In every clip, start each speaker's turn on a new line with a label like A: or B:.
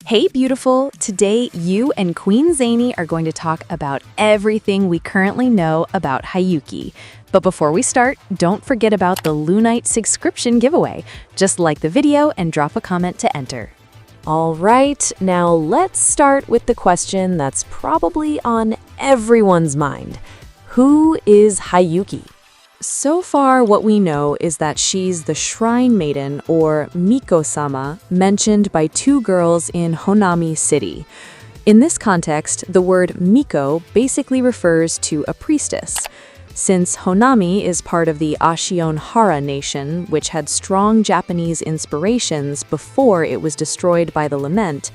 A: Hey beautiful! Today you and Queen Zani are going to talk about everything we currently know about Hiyuki. But before we start, don't forget about the Lunite Subscription Giveaway. Just like the video and drop a comment to enter.
B: Alright, now let's start with the question that's probably on everyone's mind. Who is Hiyuki? So far, what we know is that she's the shrine maiden, or Miko-sama, mentioned by two girls in Honami City. In this context, the word Miko basically refers to a priestess. Since Honami is part of the Ashionhara nation, which had strong Japanese inspirations before it was destroyed by the lament,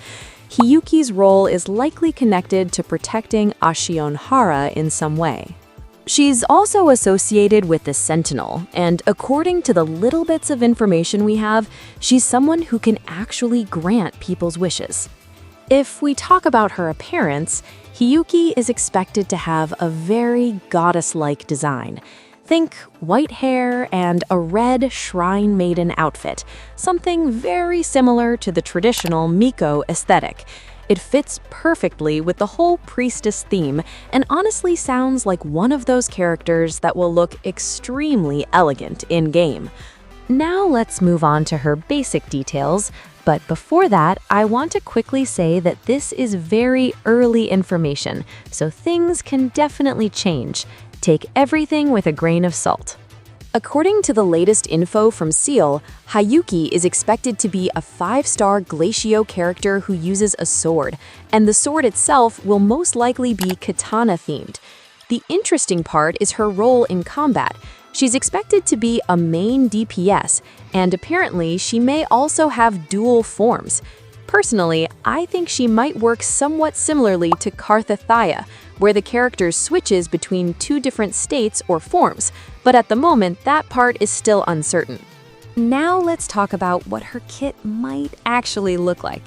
B: Hiyuki's role is likely connected to protecting Ashionhara in some way. She's also associated with the Sentinel, and according to the little bits of information we have, she's someone who can actually grant people's wishes. If we talk about her appearance, Hiyuki is expected to have a very goddess-like design. Think white hair and a red shrine maiden outfit, something very similar to the traditional Miko aesthetic. It fits perfectly with the whole priestess theme and honestly sounds like one of those characters that will look extremely elegant in-game. Now let's move on to her basic details, but before that, I want to quickly say that this is very early information, so things can definitely change. Take everything with a grain of salt. According to the latest info from Seal, Hiyuki is expected to be a 5-star Glacio character who uses a sword, and the sword itself will most likely be katana-themed. The interesting part is her role in combat. She's expected to be a main DPS, and apparently she may also have dual forms. Personally, I think she might work somewhat similarly to Karthathaya, where the character switches between two different states or forms, but at the moment that part is still uncertain. Now let's talk about what her kit might actually look like.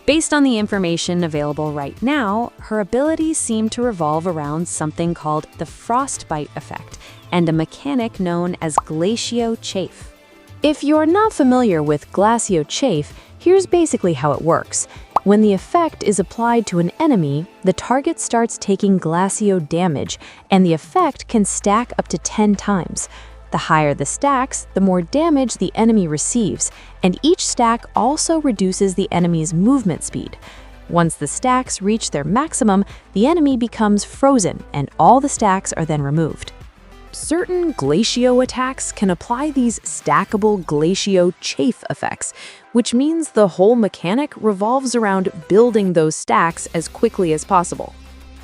B: Based on the information available right now, her abilities seem to revolve around something called the frostbite effect and a mechanic known as Glacio Chafe. If you're not familiar with Glacio Chafe, here's basically how it works. When the effect is applied to an enemy, the target starts taking Glacio damage, and the effect can stack up to 10 times. The higher the stacks, the more damage the enemy receives, and each stack also reduces the enemy's movement speed. Once the stacks reach their maximum, the enemy becomes frozen, and all the stacks are then removed. Certain Glacio attacks can apply these stackable Glacio Chafe effects, which means the whole mechanic revolves around building those stacks as quickly as possible.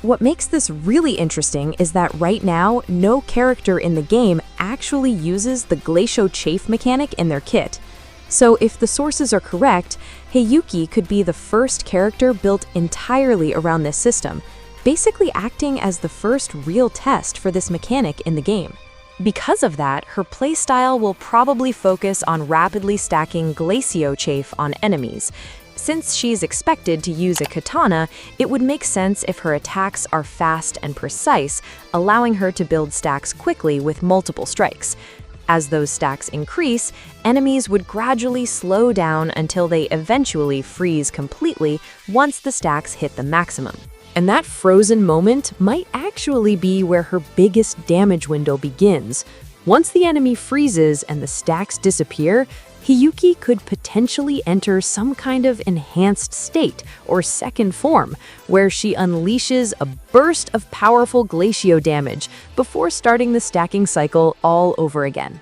B: What makes this really interesting is that right now, no character in the game actually uses the Glacio Chafe mechanic in their kit. So if the sources are correct, Hiyuki could be the first character built entirely around this system, basically acting as the first real test for this mechanic in the game. Because of that, her playstyle will probably focus on rapidly stacking Glacio Chafe on enemies. Since she's expected to use a katana, it would make sense if her attacks are fast and precise, allowing her to build stacks quickly with multiple strikes. As those stacks increase, enemies would gradually slow down until they eventually freeze completely once the stacks hit the maximum. And that frozen moment might actually be where her biggest damage window begins. Once the enemy freezes and the stacks disappear, Hiyuki could potentially enter some kind of enhanced state or second form, where she unleashes a burst of powerful Glacio damage before starting the stacking cycle all over again.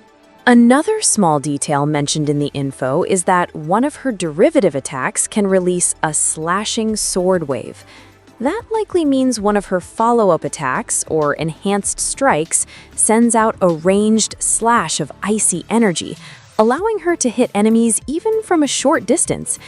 B: Another small detail mentioned in the info is that one of her derivative attacks can release a slashing sword wave. That likely means one of her follow-up attacks, or enhanced strikes, sends out a ranged slash of icy energy, allowing her to hit enemies even from a short distance.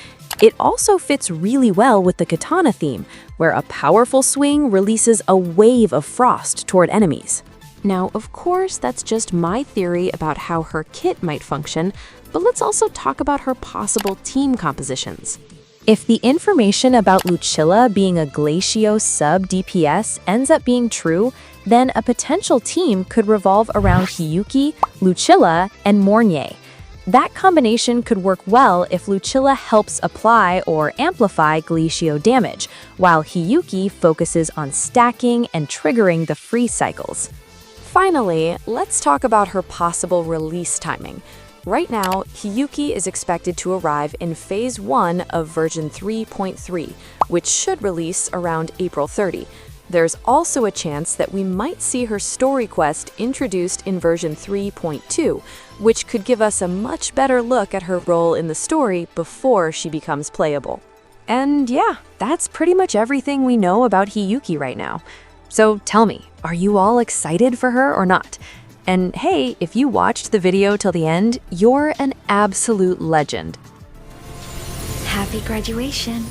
B: It also fits really well with the katana theme, where a powerful swing releases a wave of frost toward enemies. Now, of course, that's just my theory about how her kit might function, but let's also talk about her possible team compositions. If the information about Lucilla being a Glacio sub-DPS ends up being true, then a potential team could revolve around Hiyuki, Lucilla, and Mornier.
A: That combination could work well if Lucilla helps apply or amplify Glacio damage, while Hiyuki focuses on stacking and triggering the freeze cycles.
B: Finally, let's talk about her possible release timing. Right now, Hiyuki is expected to arrive in Phase 1 of version 3.3, which should release around April 30. There's also a chance that we might see her story quest introduced in version 3.2, which could give us a much better look at her role in the story before she becomes playable.
A: And yeah, that's pretty much everything we know about Hiyuki right now. So tell me, are you all excited for her or not? And hey, if you watched the video till the end, you're an absolute legend.
C: Happy graduation.